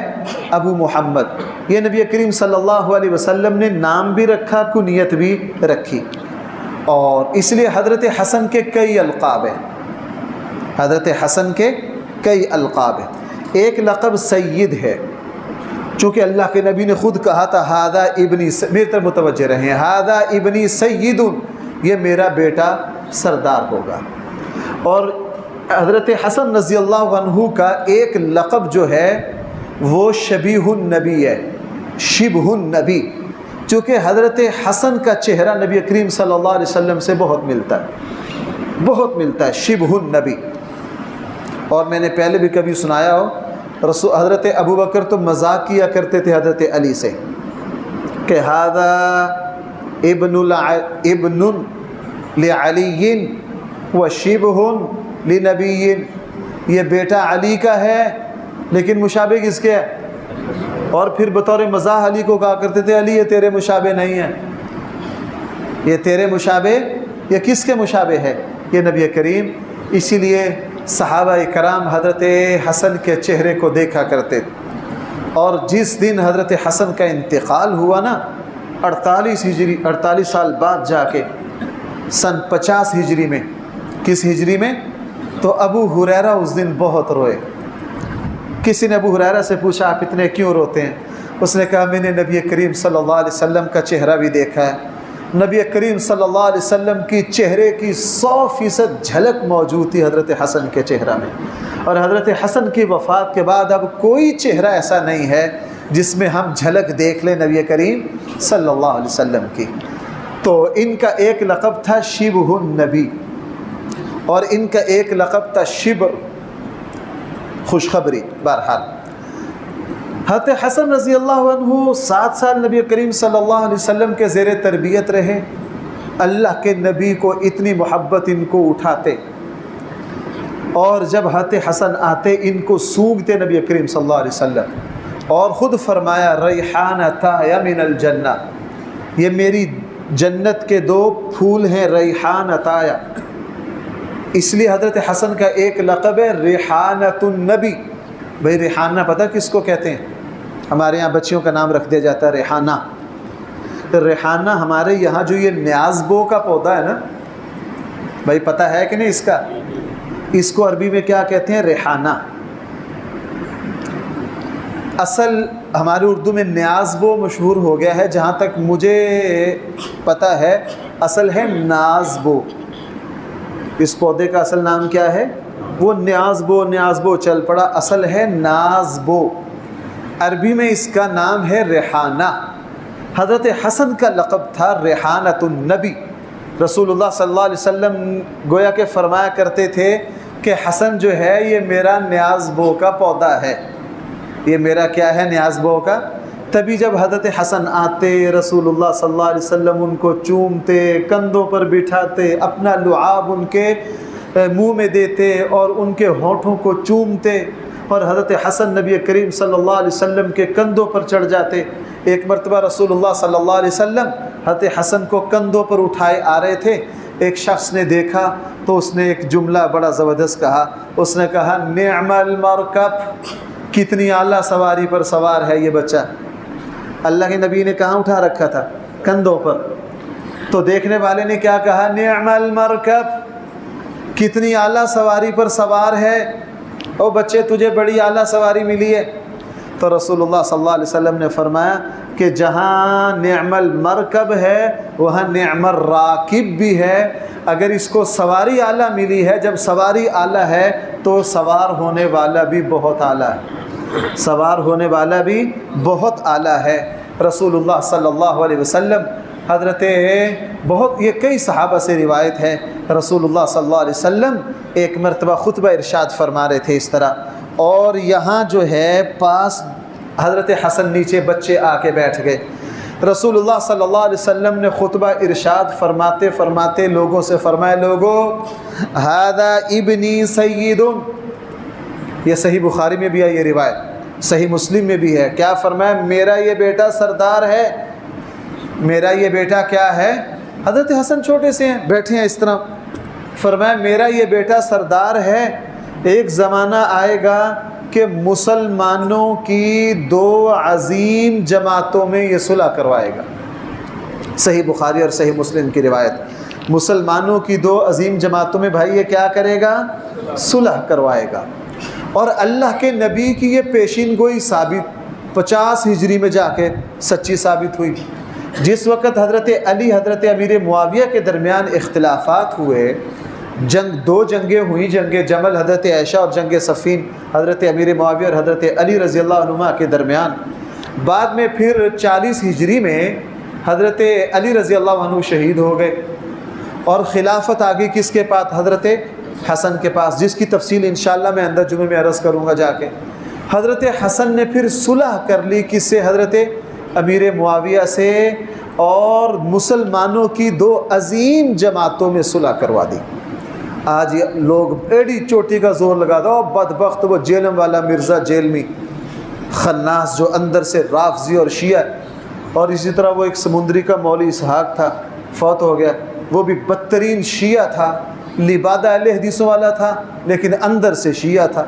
A: ابو محمد۔ یہ نبی کریم صلی اللہ علیہ وسلم نے نام بھی رکھا، کنیت بھی رکھی، اور اس لیے حضرت حسن کے کئی القاب ہیں، حضرت حسن کے کئی القاب ہیں۔ ایک لقب سید ہے، چونکہ اللہ کے نبی نے خود کہا تھا ہذا ابنی، میری طرف متوجہ رہیں، ہذا ابنی سید، یہ میرا بیٹا سردار ہوگا۔ اور حضرت حسن رضی اللہ عنہ کا ایک لقب جو ہے وہ شبیہ النبی ہے، شبہ النبی، چونکہ حضرت حسن کا چہرہ نبی کریم صلی اللہ علیہ وسلم سے بہت ملتا ہے، بہت ملتا ہے، شبہ النبی۔ اور میں نے پہلے بھی کبھی سنایا ہو، حضرت ابو بکر تو مذاق کیا کرتے تھے حضرت علی سے کہ ھذا ابن لعلی وشبہ لنبی، یہ بیٹا علی کا ہے لیکن مشابہ کس کے ہے؟ اور پھر بطور مزاح علی کو کہا کرتے تھے علی یہ تیرے مشابہ نہیں ہے، یہ تیرے مشابہ، یہ کس کے مشابہ ہے؟ یہ نبی کریم۔ اسی لیے صحابہ کرام حضرت حسن کے چہرے کو دیکھا کرتے، اور جس دن حضرت حسن کا انتقال ہوا نا 48 سال بعد جا کے، سن 50 ہجری میں، کس ہجری میں؟ تو ابو ہریرہ اس دن بہت روئے۔ کسی نے ابو ہریرہ سے پوچھا آپ اتنے کیوں روتے ہیں؟ اس نے کہا میں نے نبی کریم صلی اللہ علیہ وسلم کا چہرہ بھی دیکھا ہے، نبی کریم صلی اللہ علیہ وسلم کی چہرے کی 100% جھلک موجود تھی حضرت حسن کے چہرہ میں، اور حضرت حسن کی وفات کے بعد اب کوئی چہرہ ایسا نہیں ہے جس میں ہم جھلک دیکھ لیں نبی کریم صلی اللہ علیہ وسلم کی۔ تو ان کا ایک لقب تھا شبہ النبی، اور ان کا ایک لقب تھا شبر، خوشخبری۔ بہرحال حضرت حسن رضی اللہ عنہ 7 سال نبی کریم صلی اللہ علیہ وسلم کے زیر تربیت رہے، اللہ کے نبی کو اتنی محبت ان کو اٹھاتے، اور جب حضرت حسن آتے ان کو سونگھتے نبی کریم صلی اللہ علیہ وسلم، اور خود فرمایا ریحانتایا من الجنہ، یہ میری جنت کے 2 پھول ہیں، ریحانتایا۔ اس لیے حضرت حسن کا ایک لقب ہے ریحانۃ النبی۔ بھئی ریحانہ پتہ کس کو کہتے ہیں؟ ہمارے یہاں بچیوں کا نام رکھ دیا جاتا ہے ریحانہ۔ ریحانہ ہمارے یہاں جو یہ نیازبو کا پودا ہے نا، بھائی پتہ ہے کہ نہیں اس کا؟ اس کو عربی میں کیا کہتے ہیں؟ ریحانہ۔ اصل ہمارے اردو میں نیازبو مشہور ہو گیا ہے، جہاں تک مجھے پتہ ہے اصل ہے نازبو۔ اس پودے کا اصل نام کیا ہے؟ وہ نیازبو چل پڑا، اصل ہے نازبو، عربی میں اس کا نام ہے ریحانہ۔ حضرت حسن کا لقب تھا ریحانۃ النبی۔ رسول اللہ صلی اللہ علیہ وسلم گویا کہ فرمایا کرتے تھے کہ حسن جو ہے یہ میرا نیازبو کا پودا ہے، یہ میرا کیا ہے؟ نیازبو کا۔ تبھی جب حضرت حسن آتے رسول اللہ صلی اللہ علیہ وسلم ان کو چومتے، کندھوں پر بٹھاتے، اپنا لعاب ان کے منہ میں دیتے اور ان کے ہونٹوں کو چومتے، اور حضرت حسن نبی کریم صلی اللہ علیہ وسلم کے کندھوں پر چڑھ جاتے۔ ایک مرتبہ رسول اللہ صلی اللہ علیہ وسلم حضرت حسن کو کندھوں پر اٹھائے آ رہے تھے، ایک شخص نے دیکھا تو اس نے ایک جملہ بڑا زبردست کہا، اس نے کہا نعم المرکب، کتنی اعلیٰ سواری پر سوار ہے یہ بچہ۔ اللہ کے نبی نے کہاں اٹھا رکھا تھا؟ کندھوں پر۔ تو دیکھنے والے نے کیا کہا؟ نعم المرکب، کتنی اعلیٰ سواری پر سوار ہے، او بچے تجھے بڑی اعلیٰ سواری ملی ہے۔ تو رسول اللہ صلی اللہ علیہ وسلم نے فرمایا کہ جہاں نعم المرکب ہے وہاں نعم الراکب بھی ہے۔ اگر اس کو سواری اعلیٰ ملی ہے، جب سواری اعلیٰ ہے تو سوار ہونے والا بھی بہت اعلیٰ ہے، سوار ہونے والا بھی بہت اعلیٰ ہے۔ رسول اللہ صلی اللہ علیہ وسلم حضرت بہت، یہ کئی صحابہ سے روایت ہے، رسول اللہ صلی اللہ علیہ وسلم ایک مرتبہ خطبہ ارشاد فرما رہے تھے اس طرح، اور یہاں جو ہے پاس حضرت حسن نیچے، بچے آ کے بیٹھ گئے۔ رسول اللہ صلی اللہ علیہ وسلم نے خطبہ ارشاد فرماتے فرماتے لوگوں سے فرمایا، لوگو ھذا ابنی سید، یہ صحیح بخاری میں بھی ہے یہ روایت، صحیح مسلم میں بھی ہے۔ کیا فرمایا؟ میرا یہ بیٹا سردار ہے، میرا یہ بیٹا کیا ہے؟ حضرت حسن چھوٹے سے ہیں، بیٹھے ہیں اس طرح، فرمایا میرا یہ بیٹا سردار ہے، ایک زمانہ آئے گا کہ مسلمانوں کی 2 عظیم جماعتوں میں یہ صلح کروائے گا۔ صحیح بخاری اور صحیح مسلم کی روایت، مسلمانوں کی 2 عظیم جماعتوں میں بھائی یہ کیا کرے گا؟ صلح کروائے گا۔ اور اللہ کے نبی کی یہ پیشین گوئی ثابت 50 ہجری میں جا کے سچی ثابت ہوئی۔ جس وقت حضرت علی حضرت امیر معاویہ کے درمیان اختلافات ہوئے، 2 جنگیں ہوئیں، جنگ جمل حضرت عائشہ اور جنگ صفین حضرت امیر معاویہ اور حضرت علی رضی اللہ عنہما کے درمیان، بعد میں پھر 40 ہجری میں حضرت علی رضی اللہ عنہ شہید ہو گئے اور خلافت آ گئی کس کے پاس؟ حضرت حسن کے پاس، جس کی تفصیل انشاءاللہ میں اندر جمعے میں عرض کروں گا جا کے۔ حضرت حسن نے پھر صلح کر لی کس سے؟ حضرت امیر معاویہ سے، اور مسلمانوں کی 2 عظیم جماعتوں میں صلح کروا دی۔ آج لوگ ایڑی چوٹی کا زور لگا دو، بدبخت وہ جیلم والا مرزا جیلمی خناس جو اندر سے رافضی اور شیعہ، اور اسی طرح وہ ایک سمندری کا مولوی اسحاق تھا، فوت ہو گیا، وہ بھی بدترین شیعہ تھا، لبادہ اہل حدیثوں والا تھا لیکن اندر سے شیعہ تھا،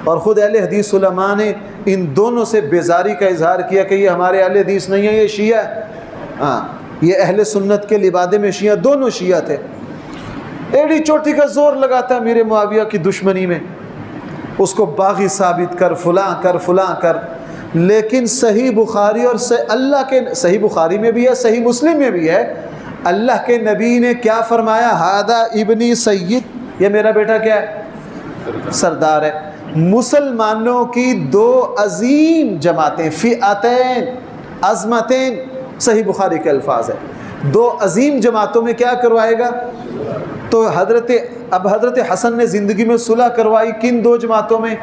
A: اور خود اہل حدیث علماء نے ان دونوں سے بیزاری کا اظہار کیا کہ یہ ہمارے اہل حدیث نہیں ہے، یہ شیعہ ہے۔ ہاں، یہ اہل سنت کے لبادے میں شیعہ، دونوں شیعہ تھے۔ ایڑی چوٹی کا زور لگاتا امیر معاویہ کی دشمنی میں، اس کو باغی ثابت کر، فلاں کر، فلاں کر، لیکن صحیح بخاری اور اللہ کے صحیح بخاری میں بھی ہے، صحیح مسلم میں بھی ہے، اللہ کے نبی نے کیا فرمایا؟ ھذا ابنی سید، یہ میرا بیٹا کیا ہے؟ سردار ہے۔ مسلمانوں کی 2 عظیم جماعتیں، فئتین عظمتین، صحیح بخاری کے الفاظ ہے، 2 عظیم جماعتوں میں کیا کروائے گا؟ تو حضرت حسن نے زندگی میں صلح کروائی کن 2 جماعتوں میں؟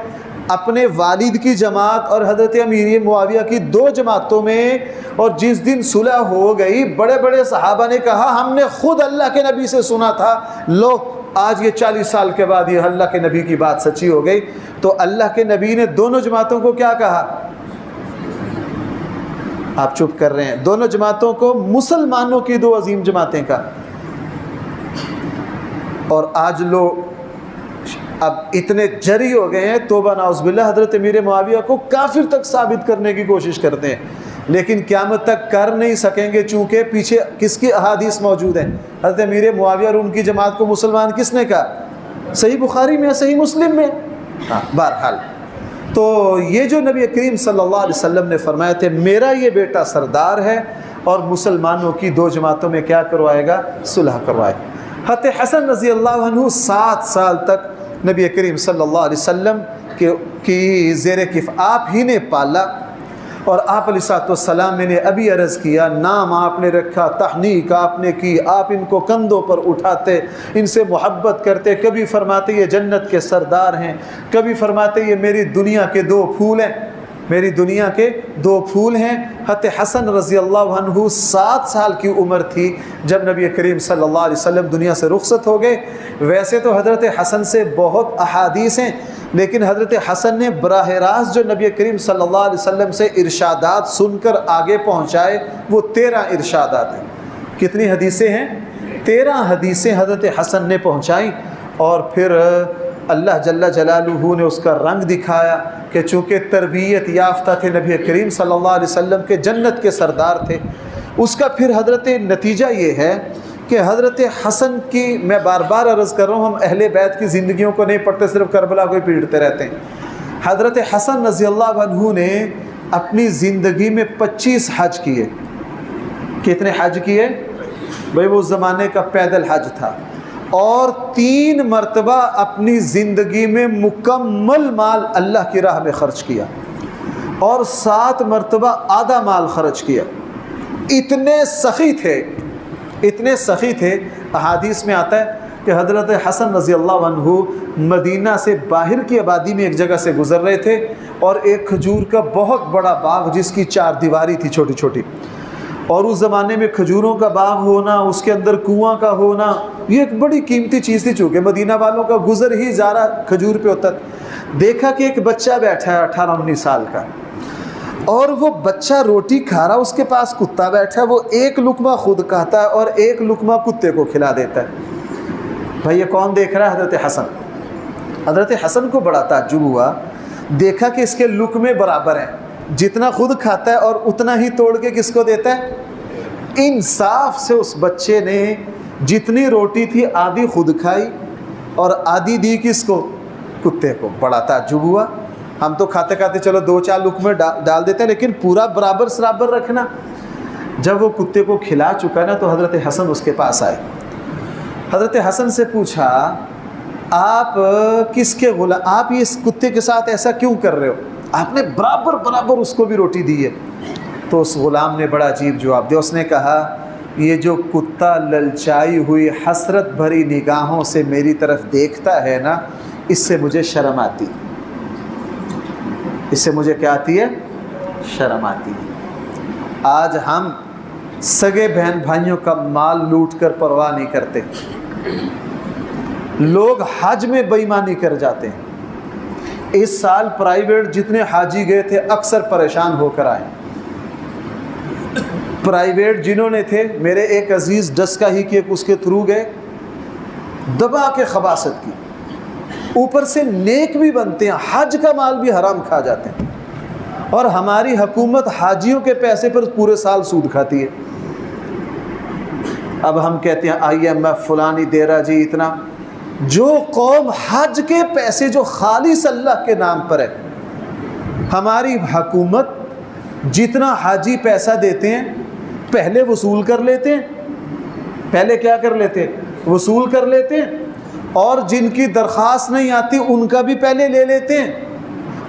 A: اپنے والد کی جماعت اور حضرت امیر معاویہ کی 2 جماعتوں میں، اور جس دن صلح ہو گئی بڑے بڑے صحابہ نے کہا ہم نے خود اللہ کے نبی سے سنا تھا، لو آج یہ 40 سال کے بعد یہ اللہ کے نبی کی بات سچی ہو گئی۔ تو اللہ کے نبی نے دونوں جماعتوں کو کیا کہا؟ آپ چپ کر رہے ہیں، دونوں جماعتوں کو مسلمانوں کی 2 عظیم جماعتیں کا۔ اور آج لوگ اب اتنے جری ہو گئے ہیں، توبہ نعوذ باللہ، حضرت امیر معاویہ کو کافر تک ثابت کرنے کی کوشش کرتے ہیں، لیکن قیامت تک کر نہیں سکیں گے، چونکہ پیچھے کس کی احادیث موجود ہیں؟ حضرت امیر معاویہ اور ان کی جماعت کو مسلمان کس نے کہا؟ صحیح بخاری میں، صحیح مسلم میں۔ بہرحال تو یہ جو نبی کریم صلی اللہ علیہ وسلم نے فرمایا تھے میرا یہ بیٹا سردار ہے اور مسلمانوں کی 2 جماعتوں میں کیا کروائے گا؟ صلح کروائے گا۔ حضرت حسن رضی اللہ عنہ 7 سال تک نبی کریم صلی اللہ علیہ وسلم کی زیر کف آپ ہی نے پالا، اور آپ علیہ السلام میں نے ابھی عرض کیا، نام آپ نے رکھا، تحنیک آپ نے کی، آپ ان کو کندھوں پر اٹھاتے، ان سے محبت کرتے، کبھی فرماتے یہ جنت کے سردار ہیں، کبھی فرماتے یہ میری دنیا کے 2 پھول ہیں، میری دنیا کے 2 پھول ہیں۔ حضرت حسن رضی اللہ عنہ 7 سال کی عمر تھی جب نبی کریم صلی اللہ علیہ وسلم دنیا سے رخصت ہو گئے۔ ویسے تو حضرت حسن سے بہت احادیث ہیں، لیکن حضرت حسن نے براہ راست جو نبی کریم صلی اللہ علیہ وسلم سے ارشادات سن کر آگے پہنچائے وہ 13 ارشادات ہیں۔ کتنی حدیثیں ہیں؟ 13 حدیثیں حضرت حسن نے پہنچائیں، اور پھر اللہ جل جلالہ نے اس کا رنگ دکھایا کہ چونکہ تربیت یافتہ تھے، نبی کریم صلی اللہ علیہ وسلم کے جنت کے سردار تھے، اس کا پھر حضرت نتیجہ یہ ہے کہ حضرت حسن کی، میں بار بار عرض کر رہا ہوں، ہم اہل بیت کی زندگیوں کو نہیں پڑھتے، صرف کربلا کو ہی پیڑتے رہتے ہیں۔ حضرت حسن رضی اللہ عنہ نے اپنی زندگی میں 25 حج کیے۔ کتنے حج کیے؟ بھائی وہ زمانے کا پیدل حج تھا، اور 3 مرتبہ اپنی زندگی میں مکمل مال اللہ کی راہ میں خرچ کیا، اور 7 مرتبہ آدھا مال خرچ کیا۔ اتنے سخی تھے، اتنے سخی تھے، احادیث میں آتا ہے کہ حضرت حسن رضی اللہ عنہ مدینہ سے باہر کی آبادی میں ایک جگہ سے گزر رہے تھے، اور ایک کھجور کا بہت بڑا باغ جس کی 4 دیواری تھی چھوٹی چھوٹی، اور اس زمانے میں کھجوروں کا باغ ہونا، اس کے اندر کنواں کا ہونا، یہ ایک بڑی قیمتی چیز تھی، چونکہ مدینہ والوں کا گزر ہی زارہ کھجور پہ ہوتا تھا۔ دیکھا کہ ایک بچہ بیٹھا ہے 18-19 سال کا، اور وہ بچہ روٹی کھا رہا، اس کے پاس کتا بیٹھا ہے، وہ ایک لقمہ خود کھاتا ہے اور ایک لقمہ کتے کو کھلا دیتا ہے۔ بھائی یہ کون دیکھ رہا ہے؟ حضرت حسن۔ حضرت حسن کو بڑا تعجب ہوا، دیکھا کہ اس کے لقمے برابر ہیں، جتنا خود کھاتا ہے اور اتنا ہی توڑ کے کس کو دیتا ہے؟ انصاف سے اس بچے نے جتنی روٹی تھی آدھی خود کھائی اور آدھی دی کس کو؟ کتے کو۔ بڑا تعجب ہوا، ہم تو کھاتے کھاتے چلو 2-4 لقمے ڈال دیتے ہیں، لیکن پورا برابر سرابر رکھنا۔ جب وہ کتے کو کھلا چکا نا تو حضرت حسن اس کے پاس آئے۔ حضرت حسن سے پوچھا، آپ کس کے غلام، آپ اس کتے کے ساتھ ایسا کیوں کر رہے ہو؟ آپ نے برابر برابر اس کو بھی روٹی دی ہے۔ تو اس غلام نے بڑا عجیب جواب دیا، اس نے کہا یہ جو کتا للچائی ہوئی حسرت بھری نگاہوں سے میری طرف دیکھتا ہے نا، اس سے مجھے شرم آتی، اس سے مجھے کیا آتی ہے؟ شرم آتی ہے۔ آج ہم سگے بہن بھائیوں کا مال لوٹ کر پرواہ نہیں کرتے، لوگ حج میں بے ایمانی کر جاتے ہیں۔ اس سال پرائیویٹ جتنے حاجی گئے تھے اکثر پریشان ہو کر آئے۔ پرائیویٹ جنہوں نے تھے، میرے ایک عزیز ڈسکا ہی کے اس کے تھرو گئے، دبا کے خباثت کی، اوپر سے نیک بھی بنتے ہیں، حج کا مال بھی حرام کھا جاتے ہیں، اور ہماری حکومت حاجیوں کے پیسے پر پورے سال سود کھاتی ہے۔ اب ہم کہتے ہیں IMF فلانی دے رہا جی اتنا۔ جو قوم حج کے پیسے جو خالص اللہ کے نام پر ہے، ہماری حکومت جتنا حاجی پیسہ دیتے ہیں پہلے وصول کر لیتے ہیں، پہلے کیا کر لیتے ہیں؟ وصول کر لیتے ہیں، اور جن کی درخواست نہیں آتی ان کا بھی پہلے لے لیتے ہیں،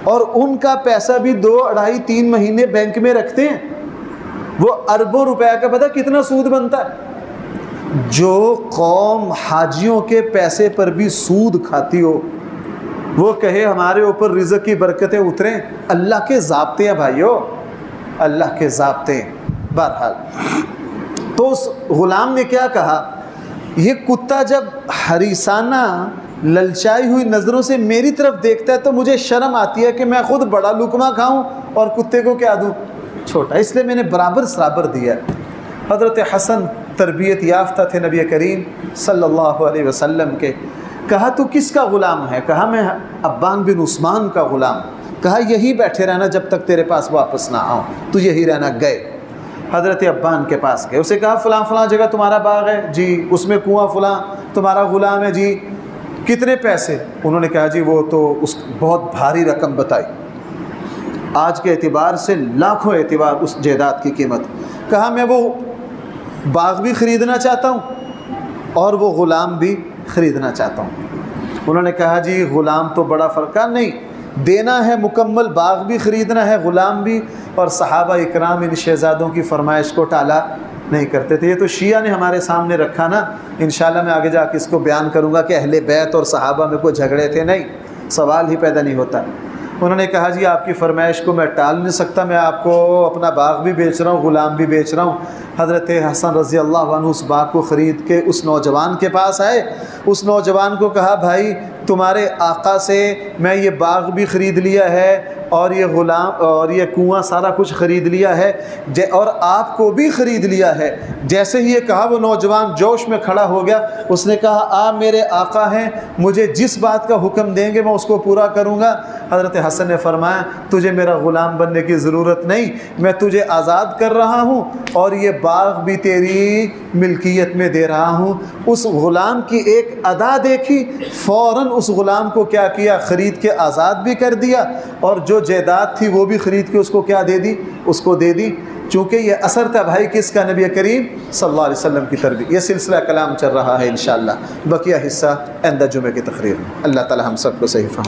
A: اور ان کا پیسہ بھی 2, 2.5, 3 مہینے بینک میں رکھتے ہیں۔ وہ اربوں روپے کا پتہ کتنا سود بنتا ہے۔ جو قوم حاجیوں کے پیسے پر بھی سود کھاتی ہو، وہ کہے ہمارے اوپر رزق کی برکتیں اتریں، اللہ کے ضابطے ہیں بھائیو، اللہ کے ضابطے۔ بہرحال تو اس غلام نے کیا کہا، یہ کتا جب حریصانہ للچائی ہوئی نظروں سے میری طرف دیکھتا ہے تو مجھے شرم آتی ہے کہ میں خود بڑا لقمہ کھاؤں اور کتے کو کیا دوں؟ چھوٹا، اس لیے میں نے برابر سرابر دیا۔ حضرت حسن تربیت یافتہ تھے نبی کریم صلی اللہ علیہ وسلم کے۔ کہا تو کس کا غلام ہے؟ کہا میں عبان بن عثمان کا غلام۔ کہا یہی بیٹھے رہنا جب تک تیرے پاس واپس نہ آؤں، تو یہی رہنا۔ گئے حضرت عبان کے پاس گئے، اسے کہا فلاں فلاں جگہ تمہارا باغ ہے جی، اس میں کنواں فلاں تمہارا غلام ہے جی، کتنے پیسے؟ انہوں نے کہا جی وہ تو اس بہت بھاری رقم بتائی، آج کے اعتبار سے لاکھوں اعتبار اس جائیداد کی قیمت۔ کہا میں وہ باغ بھی خریدنا چاہتا ہوں اور وہ غلام بھی خریدنا چاہتا ہوں۔ انہوں نے کہا جی غلام تو بڑا فرق ہے، نہیں دینا ہے مکمل، باغ بھی خریدنا ہے غلام بھی۔ اور صحابہ اکرام ان شہزادوں کی فرمائش کو ٹالا نہیں کرتے تھے۔ یہ تو شیعہ نے ہمارے سامنے رکھا نا، انشاءاللہ میں آگے جا کے اس کو بیان کروں گا کہ اہل بیت اور صحابہ میں کوئی جھگڑے تھے، نہیں، سوال ہی پیدا نہیں ہوتا۔ انہوں نے کہا جی آپ کی فرمائش کو میں ٹال نہیں سکتا، میں آپ کو اپنا باغ بھی بیچ رہا ہوں، غلام بھی بیچ رہا ہوں۔ حضرت حسن رضی اللہ عنہ اس باغ کو خرید کے اس نوجوان کے پاس آئے۔ اس نوجوان کو کہا بھائی تمہارے آقا سے میں یہ باغ بھی خرید لیا ہے اور یہ غلام اور یہ کنواں سارا کچھ خرید لیا ہے، اور آپ کو بھی خرید لیا ہے۔ جیسے ہی یہ کہا وہ نوجوان جوش میں کھڑا ہو گیا، اس نے کہا آپ میرے آقا ہیں، مجھے جس بات کا حکم دیں گے میں اس کو پورا کروں گا۔ حضرت حسن نے فرمایا تجھے میرا غلام بننے کی ضرورت نہیں، میں تجھے آزاد کر رہا ہوں اور یہ باغ بھی تیری ملکیت میں دے رہا ہوں۔ اس غلام کی ایک ادا دیکھی، فوراً اس غلام کو کیا کیا؟ خرید کے آزاد بھی کر دیا، اور جو جائیداد تھی وہ بھی خرید کے اس کو کیا دے دی؟ اس کو دے دی۔ چونکہ یہ اثر تھا بھائی کس کا؟ نبی کریم صلی اللہ علیہ وسلم کی تربیت۔ یہ سلسلہ کلام چل رہا ہے انشاءاللہ، بقیہ حصہ آئندہ جمعے کی تقریر میں۔ اللہ تعالی ہم سب کو صحیح فہم